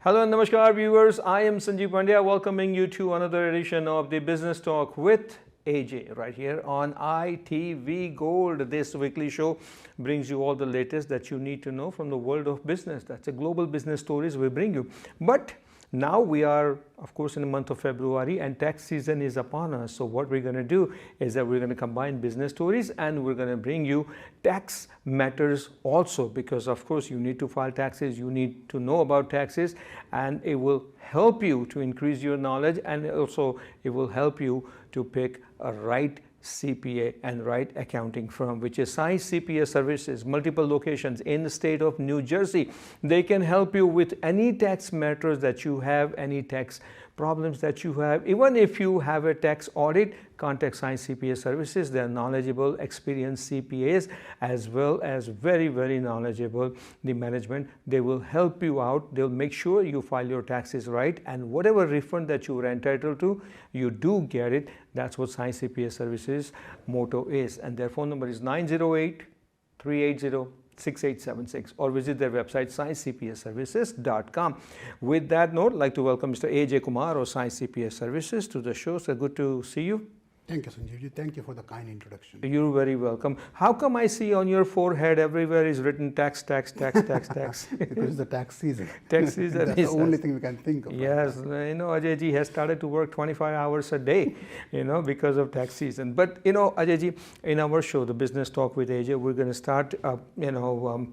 Hello and namaskar viewers, I am Sanjeev Pandya welcoming you to another edition of the Business Talk with Ajay right here on ITV Gold. This weekly show brings you all the latest that you need to know from the world of business. That's a global business stories we bring you. But now we are, of course, in the month of February and tax season is upon us. So what we're going to do is that we're going to combine business stories and we're going to bring you tax matters also, because of course you need to file taxes, you need to know about taxes, and it will help you to increase your knowledge, and also it will help you to pick a right CPA and right accounting firm, which is Sai CPA Services, multiple locations in the state of New Jersey. They can help you with any tax matters that you have, any tax problems that you have. Even if you have a tax audit, contact Sai CPA Services. They are knowledgeable, experienced CPAs, as well as very, very knowledgeable the management. They will help you out. They'll make sure you file your taxes right, and whatever refund that you were entitled to, you do get it. That's what Sai CPA Services motto is, and their phone number is 908-380-6876, or visit their website saicpaservices.com. With that note, I'd like to welcome Mr. Ajay Kumar of Sai CPA Services to the show. So good to see you. Thank you, Sanjeev. Thank you for the kind introduction. You're very welcome. How come I see on your forehead everywhere is written tax, tax, tax, tax, tax? Because it's the tax season. Tax season. That's the only thing we can think of. Yes, you know, Ajay ji has started to work 25 hours a day, you know, because of tax season. But, you know, Ajay ji, in our show, the Business Talk with Ajay, we're going to start,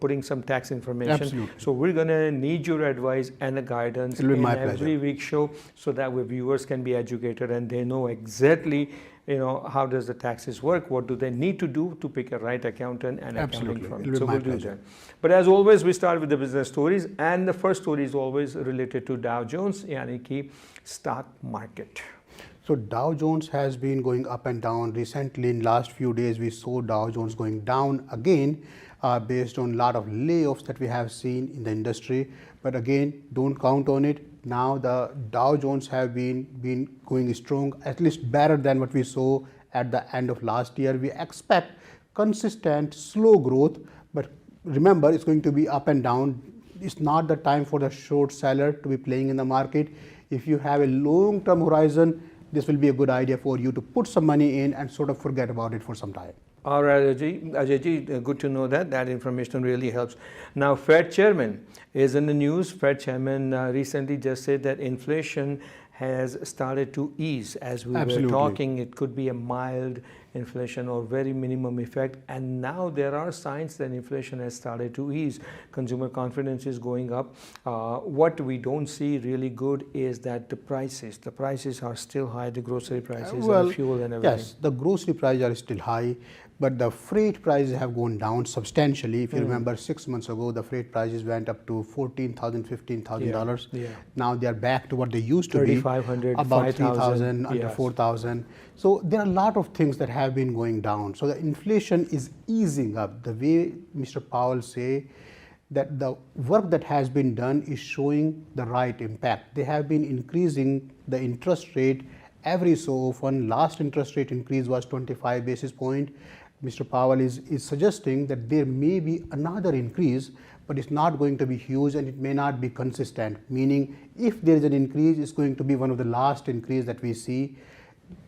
putting some tax information. Absolutely. So we're going to need your advice and a guidance It'll be in my every pleasure. week show, so that our viewers can be educated and they know exactly, you know, how does the taxes work, what do they need to do to pick a right accountant and accounting firm. It'll be So my we'll do pleasure. that. But as always, we start with the business stories, and the first story is always related to Dow Jones, yani ki stock market. So Dow Jones has been going up and down. Recently, in last few days, we saw Dow Jones going down again, based on a lot of layoffs that we have seen in the industry. But again, don't count on it. Now the Dow Jones have been going strong, at least better than what we saw at the end of last year. We expect consistent, slow growth, but remember, it's going to be up and down. It's not the time for the short seller to be playing in the market. If you have a long-term horizon, this will be a good idea for you to put some money in and sort of forget about it for some time. All right, Ajay ji, good to know that. That information really helps. Now, Fed chairman is in the news. Fed chairman recently just said that inflation has started to ease. As we were talking, it could be a mild inflation or very minimum effect, and now there are signs that inflation has started to ease. Consumer confidence is going up. What we don't see really good is that the prices are still high, the grocery prices and fuel and everything. Yes, the grocery prices are still high, but the freight prices have gone down substantially. If you remember, 6 months ago, the freight prices went up to $14,000, $15,000. Yeah. Now they are back to what they used to be, $3,500, about $5,000, $3,000, under yes. $4,000. So there are a lot of things that have been going down. So the inflation is easing up. The way Mr. Powell say that the work that has been done is showing the right impact. They have been increasing the interest rate every so often. Last interest rate increase was 25 basis point. Mr. Powell is suggesting that there may be another increase, but it's not going to be huge and it may not be consistent, meaning if there is an increase, it's going to be one of the last increase that we see.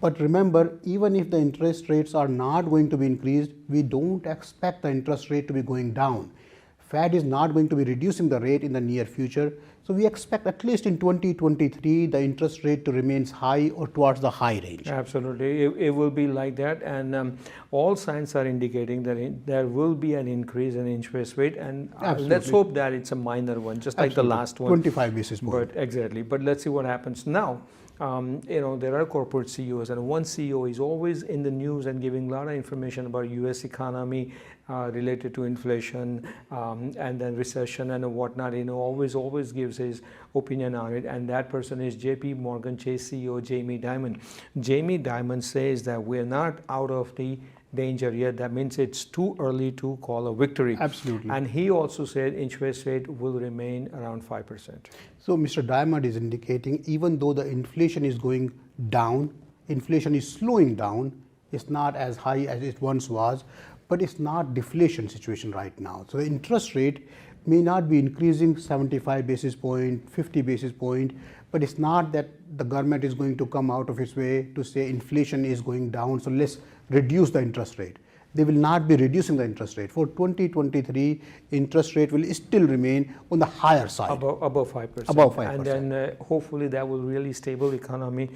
But remember, even if the interest rates are not going to be increased, we don't expect the interest rate to be going down. Fed is not going to be reducing the rate in the near future. So we expect at least in 2023, the interest rate to remain high or towards the high range. Absolutely, it will be like that, and all signs are indicating that there will be an increase in interest rate, and let's hope that it's a minor one, just like the last one. 25 basis points. But exactly, but let's see what happens now. There are corporate CEOs, and one CEO is always in the news and giving a lot of information about U.S. economy related to inflation and then recession and whatnot. Always gives his opinion on it, and that person is J.P. Morgan Chase CEO Jamie Dimon. Jamie Dimon says that we're not out of the danger yet. That means it's too early to call a victory. Absolutely. And he also said interest rate will remain around 5%. So Mr. Diamond is indicating even though the inflation is going down, inflation is slowing down, it's not as high as it once was, but it's not deflation situation right now. So the interest rate may not be increasing 75 basis point, 50 basis point, but it's not that the government is going to come out of its way to say inflation is going down, so let's reduce the interest rate. They will not be reducing the interest rate. For 2023, interest rate will still remain on the higher side. Above 5%. Above 5%. And then hopefully that will really stable economic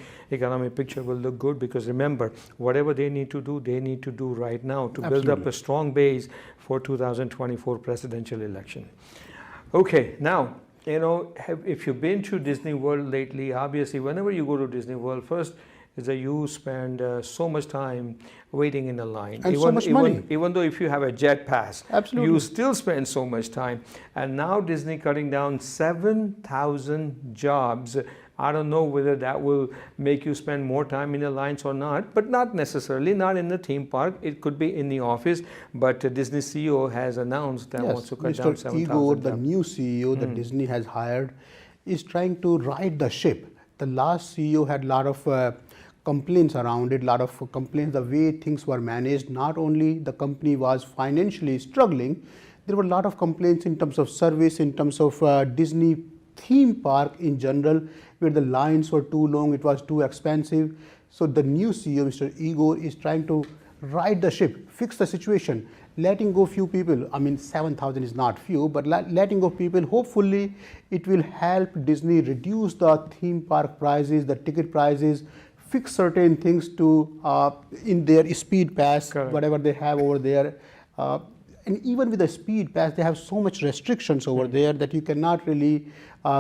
picture will look good, because remember, whatever they need to do right now to build up a strong base for 2024 presidential election. Okay, now, if you've been to Disney World lately, obviously whenever you go to Disney World, first is that you spend so much time waiting in the line. And so much money. Even though if you have a jet pass, absolutely, you still spend so much time. And now Disney cutting down 7,000 jobs. I don't know whether that will make you spend more time in the lines or not, but not necessarily, not in the theme park. It could be in the office, but Disney CEO has announced that wants to cut down 7,000 Igor, jobs. the new CEO that Disney has hired, is trying to right the ship. The last CEO had a lot of complaints around it, a lot of complaints the way things were managed. Not only the company was financially struggling, there were a lot of complaints in terms of service, in terms of Disney theme park in general, where the lines were too long, it was too expensive. So the new CEO, Mr. Igor, is trying to right the ship, fix the situation, letting go few people. I mean, 7,000 is not few, but letting go people. Hopefully, it will help Disney reduce the theme park prices, the ticket prices, fix certain things to in their speed pass, correct, whatever they have over there. And even with the speed pass, they have so much restrictions over there that you cannot really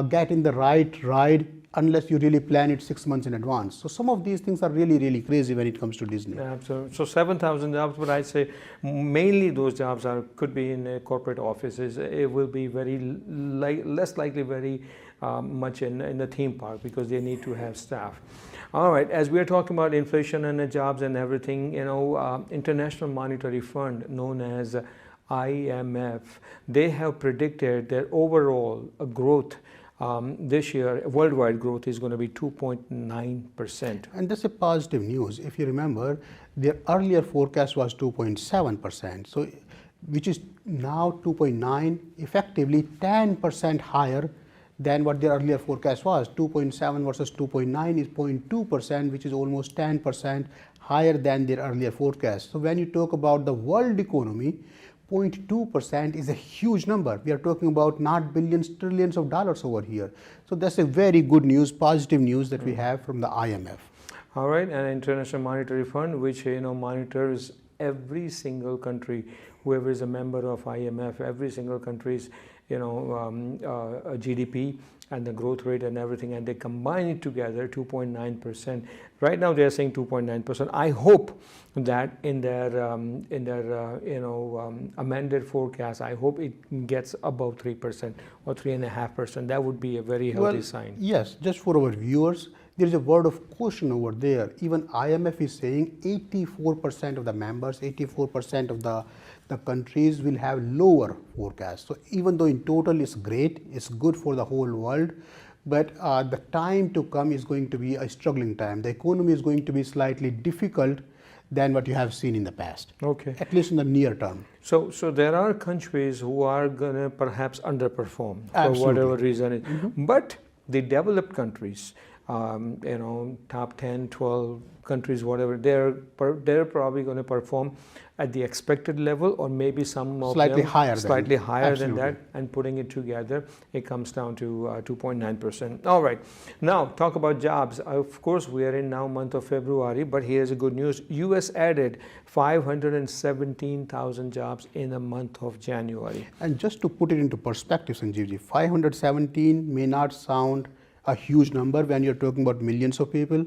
get in the right ride unless you really plan it 6 months in advance. So some of these things are really, really crazy when it comes to Disney. Absolutely. So 7,000 jobs, but I'd say mainly those jobs could be in corporate offices. It will be less likely very much in the theme park, because they need to have staff. All right, as we are talking about inflation and the jobs and everything, International Monetary Fund, known as IMF, they have predicted that overall growth this year, worldwide growth, is going to be 2.9%. And that's a positive news. If you remember, their earlier forecast was 2.7%, so which is now 2.9, effectively 10% higher than what their earlier forecast was. 2.7 versus 2.9 is 0.2%, which is almost 10% higher than their earlier forecast. So when you talk about the world economy, 0.2% is a huge number. We are talking about not billions, trillions of dollars over here. So that's a very good news, positive news that we have from the IMF. All right, and International Monetary Fund, which monitors every single country, whoever is a member of IMF, every single country's GDP and the growth rate and everything, and they combine it together, 2.9%. Right now they are saying 2.9%. I hope that in their amended forecast, I hope it gets above 3% or 3.5%. That would be a very healthy sign. Yes, just for our viewers, there is a word of caution over there. Even IMF is saying 84% of the members, 84% of the countries will have lower forecasts. So even though in total it's great, it's good for the whole world, but the time to come is going to be a struggling time. The economy is going to be slightly difficult than what you have seen in the past. Okay. At least in the near term. So there are countries who are going to perhaps underperform for whatever reason. But the developed countries, top 10, 12 countries, whatever, they're probably going to perform at the expected level, or maybe some of slightly them higher than that, and putting it together, it comes down to 2.9%. All right, now talk about jobs. Of course, we are in now month of February, but here's the good news. US added 517,000 jobs in the month of January. And just to put it into perspective, Sanjeevji, 517 may not sound a huge number when you're talking about millions of people,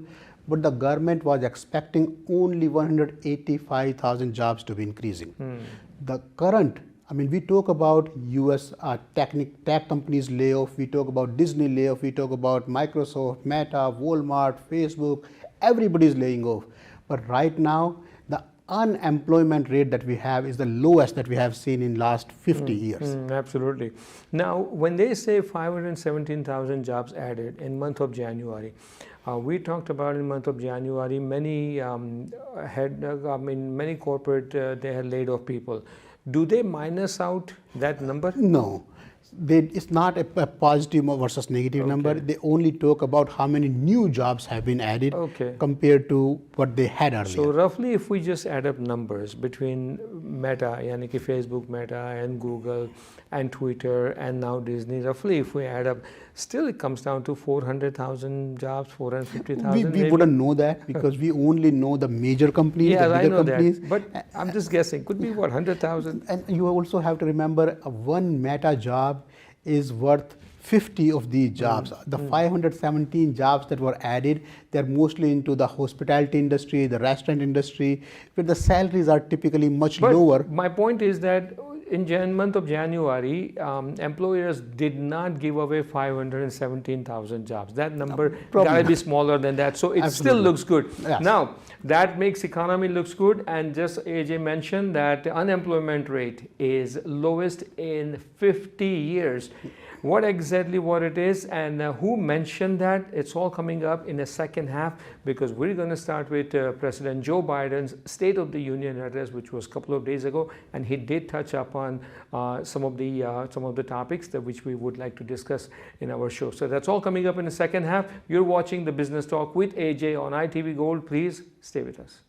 but the government was expecting only 185,000 jobs to be increasing. The current, we talk about US tech companies layoff, we talk about Disney layoff, we talk about Microsoft, Meta, Walmart, Facebook, everybody's laying off. But right now, the unemployment rate that we have is the lowest that we have seen in last 50 years. Absolutely. Now, when they say 517,000 jobs added in month of January, we talked about in the month of January, many corporate, they had laid off people. Do they minus out that number? No. It's not a positive versus negative number. They only talk about how many new jobs have been added compared to what they had earlier. So roughly, if we just add up numbers between Meta, yani ki Facebook Meta and Google and Twitter and now Disney, roughly if we add up, still it comes down to 400,000 jobs, 450,000. We wouldn't know that because we only know the major companies, yeah, the bigger I know companies. That, but I'm just guessing. Could be what, 100,000? And you also have to remember one Meta job is worth 50 of these jobs. The 517 jobs that were added, they're mostly into the hospitality industry, the restaurant industry, where the salaries are typically much lower. My point is that in month of January, employers did not give away 517,000 jobs. That number got to be smaller than that. So it still looks good. Yes. Now, that makes economy looks good. And just AJ mentioned that the unemployment rate is lowest in 50 years. What exactly what it is and who mentioned that, it's all coming up in the second half, because we're going to start with President Joe Biden's State of the Union address, which was a couple of days ago, and he did touch upon some of the topics that which we would like to discuss in our show. So that's all coming up in the second half. You're watching the Business Talk with AJ on ITV Gold. Please stay with us.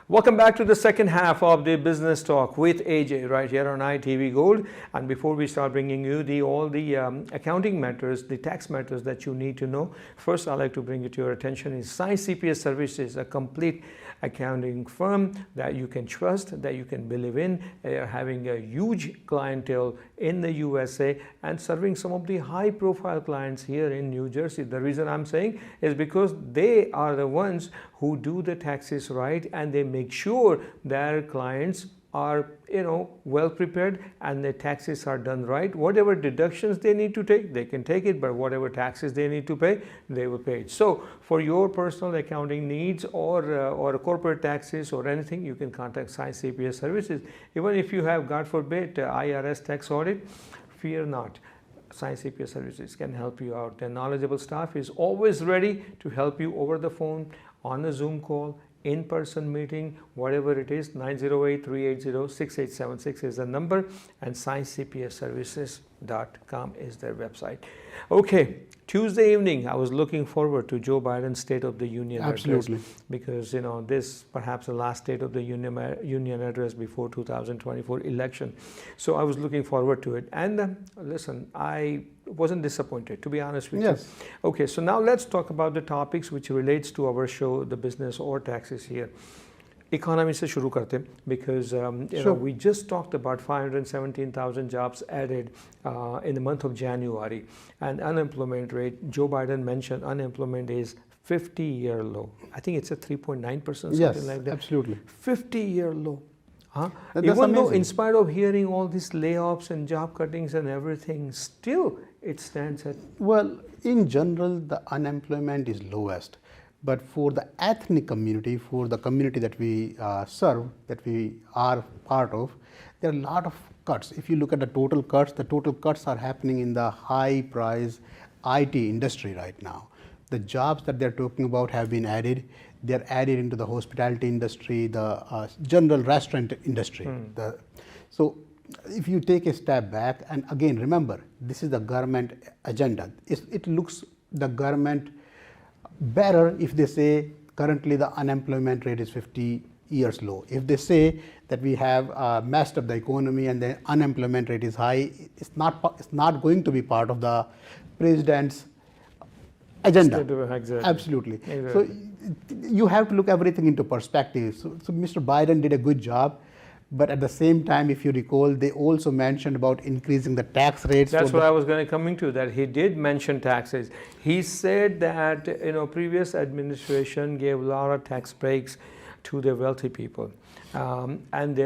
Welcome back to the second half of the Business Talk with AJ right here on ITV Gold. And before we start bringing you all the accounting matters, the tax matters that you need to know, first I'd like to bring it to your attention is Sai CPA Services, a complete accounting firm that you can trust, that you can believe in. They are having a huge clientele in the USA and serving some of the high profile clients here in New Jersey. The reason I'm saying is because they are the ones who do the taxes right, and they make sure their clients are well prepared and the taxes are done right. Whatever deductions they need to take, they can take it, but whatever taxes they need to pay, they will pay it. So for your personal accounting needs or corporate taxes or anything, you can contact Sai CPA Services. Even if you have, God forbid, IRS tax audit, fear not. Sai CPA Services can help you out. Their knowledgeable staff is always ready to help you over the phone, on a Zoom call, in-person meeting, whatever it is. 908-380-6876 is the number, and SaiCPAServices.com is their website. Okay, Tuesday evening, I was looking forward to Joe Biden's State of the Union address, because this perhaps the last State of the Union address before 2024 election. So I was looking forward to it, and listen, I wasn't disappointed, to be honest with you. Okay, so now let's talk about the topics which relates to our show, the business or taxes here. Economy se shuru karte, because we just talked about 517,000 jobs added in the month of January, and unemployment rate, Joe Biden mentioned unemployment is 50-year low. I think it's a 3.9%, something like that. Absolutely. 50-year low. That's Even amazing. though in spite of hearing all these layoffs and job cuttings and everything, still it stands at... Well, in general, the unemployment is lowest. But for the ethnic community, for the community that we serve, that we are part of, there are a lot of cuts. If you look at the total cuts are happening in the high price IT industry right now. The jobs that they're talking about have been added. They're added into the hospitality industry, the general restaurant industry. So if you take a step back, and again, remember, this is the government agenda. It looks the government better if they say currently the unemployment rate is 50 years low. If they say that we have messed up the economy and the unemployment rate is high, it's not going to be part of the president's agenda. Exactly. Absolutely. Exactly. So you have to look everything into perspective. So Mr. Biden did a good job. But at the same time, if you recall, they also mentioned about increasing the tax rates. That's what I was going to come to, that he did mention taxes. He said that previous administration gave a lot of tax breaks to the wealthy people. And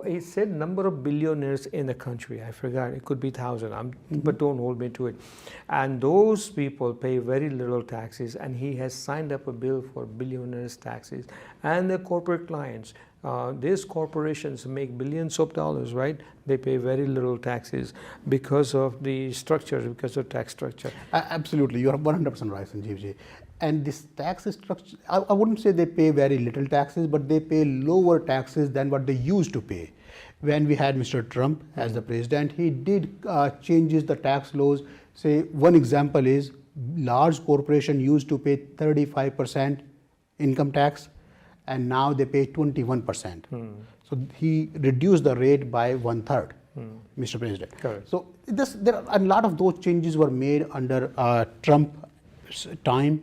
he said number of billionaires in the country. I forgot, it could be 1,000, but don't hold me to it. And those people pay very little taxes, and he has signed up a bill for billionaires taxes. And the corporate clients, these corporations make billions of dollars, right? They pay very little taxes because of the structure, because of tax structure. Absolutely, you are 100% right, Sanjeevji. And this tax structure, I wouldn't say they pay very little taxes, but they pay lower taxes than what they used to pay. when we had Mr. Trump as the president, he did changes the tax laws. Say one example is large corporation used to pay 35% income tax, and now they pay 21%. So he reduced the rate by 1/3, Mr. President. Correct. So there are a lot of those changes were made under Trump's time,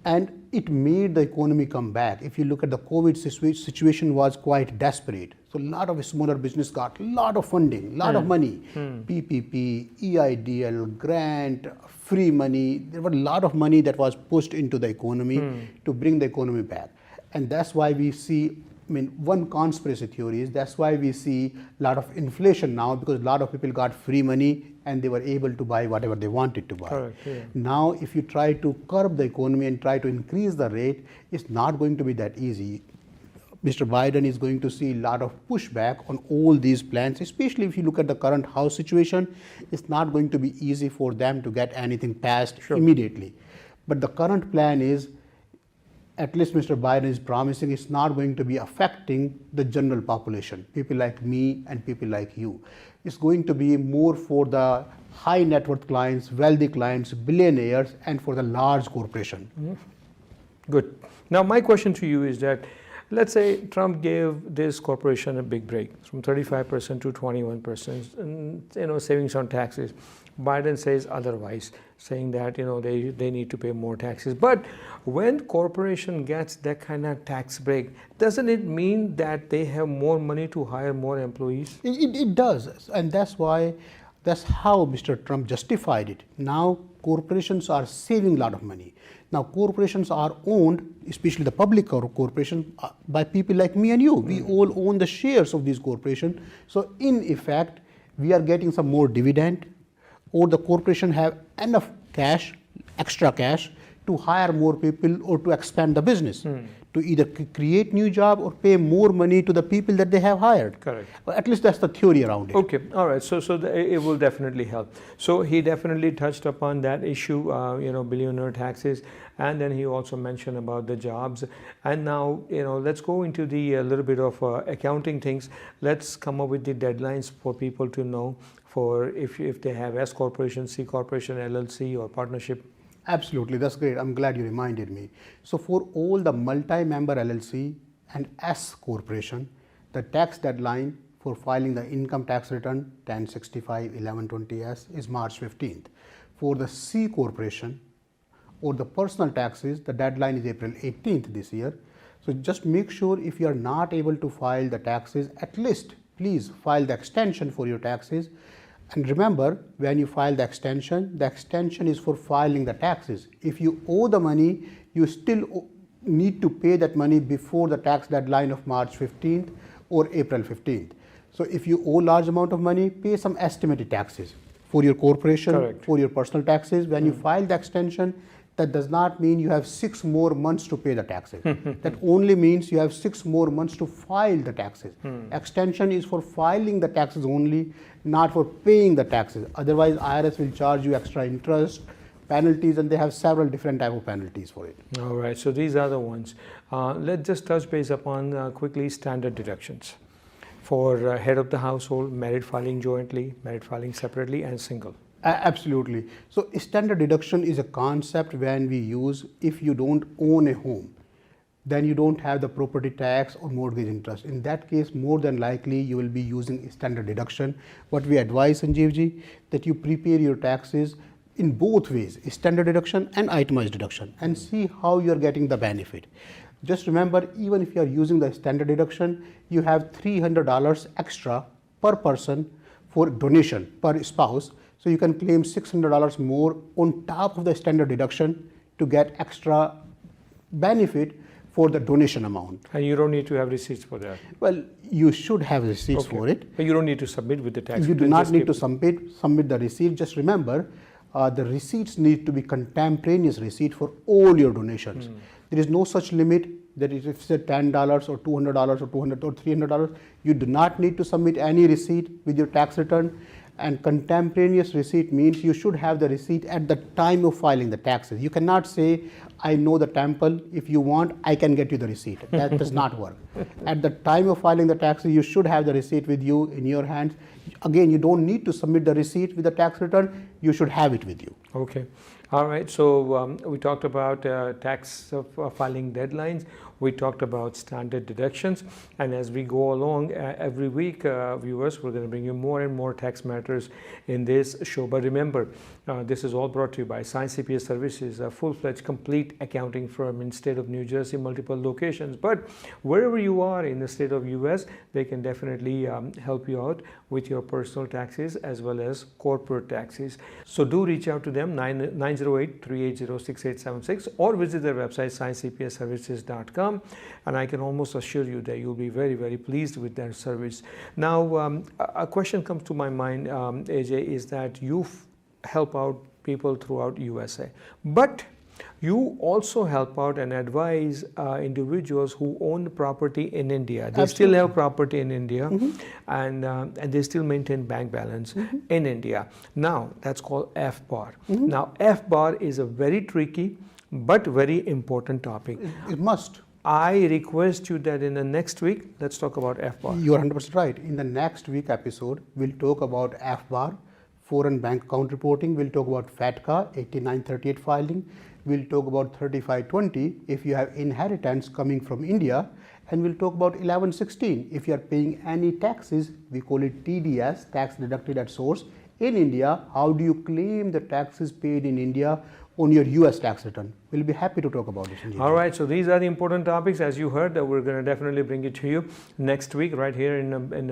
and it made the economy come back. If you look at the COVID situation was quite desperate. So a lot of smaller business got a lot of funding, lot of money, PPP, EIDL, grant, free money. There were a lot of money that was pushed into the economy to bring the economy back. And that's why we see, one conspiracy theory is that's why we see a lot of inflation now, because a lot of people got free money and they were able to buy whatever they wanted to buy. Correct, yeah. Now, if you try to curb the economy and try to increase the rate, it's not going to be that easy. Mr. Biden is going to see a lot of pushback on all these plans, especially if you look at the current House situation. It's not going to be easy for them to get anything passed immediately. But the current plan is, at least Mr. Biden is promising, it's not going to be affecting the general population, people like me and people like you. It's going to be more for the high net worth clients, wealthy clients, billionaires, and for the large corporation. Good. Now, my question to you is that, let's say Trump gave this corporation a big break from 35% to 21%, and, savings on taxes. Biden says otherwise, saying that they need to pay more taxes. But when corporation gets that kind of tax break, doesn't it mean that they have more money to hire more employees? It does, and that's how Mr. Trump justified it. Now corporations are saving a lot of money. Now corporations are owned, especially the public corporation, by people like me and you. We all own the shares of these corporations. So in effect, we are getting some more dividend, or the corporation have enough cash, extra cash, to hire more people or to expand the business, to either create new job or pay more money to the people that they have hired. Correct. Well, at least that's the theory around it. Okay, all right. So it will definitely help. So he definitely touched upon that issue, billionaire taxes, and then he also mentioned about the jobs. And now, let's go into the little bit of accounting things. Let's come up with the deadlines for people to know for if they have S corporation, C corporation, LLC, or partnership. Absolutely, that's great. I'm glad you reminded me. So for all the multi-member LLC and S corporation, the tax deadline for filing the income tax return 1065-1120S is March 15th. For the C corporation or the personal taxes, the deadline is April 18th this year. So just make sure if you are not able to file the taxes, at least please file the extension for your taxes. And remember, when you file the extension is for filing the taxes. If you owe the money, you still need to pay that money before the tax deadline of March 15th or April 15th. So if you owe large amount of money, pay some estimated taxes for your corporation, Correct. for your personal taxes. When you file the extension, that does not mean you have 6 more months to pay the taxes. That only means you have 6 more months to file the taxes. Extension is for filing the taxes only, not for paying the taxes. Otherwise, IRS will charge you extra interest, penalties, and they have several different type of penalties for it. All right, so these are the ones. Let's just touch base upon quickly standard deductions for head of the household, married filing jointly, married filing separately, and single. Absolutely. So standard deduction is a concept when we use if you don't own a home, then you don't have the property tax or mortgage interest. In that case, more than likely you will be using standard deduction. What we advise, Sanjeevji, that you prepare your taxes in both ways, standard deduction and itemized deduction, and see how you are getting the benefit. Just remember, even if you are using the standard deduction, you have $300 extra per person for donation per spouse. So you can claim $600 more on top of the standard deduction to get extra benefit for the donation amount. And you don't need to have receipts for that. Well, you should have receipts for it. But you don't need to submit with the tax. You do not need to submit the receipt. Just remember, the receipts need to be contemporaneous receipt for all your donations. There is no such limit that if it's $10 or $200 or $200 or $300, you do not need to submit any receipt with your tax return. And contemporaneous receipt means you should have the receipt at the time of filing the taxes. You cannot say, I know the temple, if you want, I can get you the receipt. That does not work. At the time of filing the taxes, you should have the receipt with you in your hands. Again, you don't need to submit the receipt with the tax return, you should have it with you. Okay. All right. So we talked about tax filing deadlines. We talked about standard deductions. And as we go along every week, viewers, we're going to bring you more and more tax matters in this show. But remember, this is all brought to you by Sai CPA Services, a full-fledged complete accounting firm in state of New Jersey, multiple locations. But wherever you are in the state of US, they can definitely help you out with your personal taxes as well as corporate taxes. So do reach out to them, 908-380-6876, or visit their website, saicpaservices.com. And I can almost assure you that you'll be very, very pleased with their service. Now, a question comes to my mind, Ajay, is that you help out people throughout USA, but you also help out and advise individuals who own property in India. They still have property in India, and they still maintain bank balance in India. Now, that's called FBAR. Now, FBAR is a very tricky but very important topic. It must. I request you that in the next week, let's talk about FBAR. You are 100% right. In the next week episode, we'll talk about FBAR, foreign bank account reporting. We'll talk about FATCA, 8938 filing. We'll talk about 3520 if you have inheritance coming from India. And we'll talk about 1116 if you are paying any taxes. We call it TDS, tax deducted at source. In India, how do you claim the taxes paid in India on your US tax return? We'll be happy to talk about this. All right, so these are the important topics, as you heard, that we're going to definitely bring it to you next week, right here in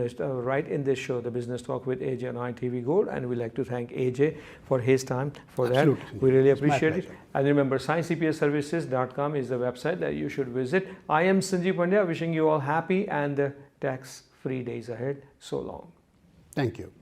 this show, The Business Talk with Ajay on ITV Gold. And we'd like to thank Ajay for his time for Absolutely. that. We really appreciate it. And remember, saicpaservices.com is the website that you should visit. I am Sanjeev Pandya, wishing you all happy and tax-free days ahead. So long. Thank you.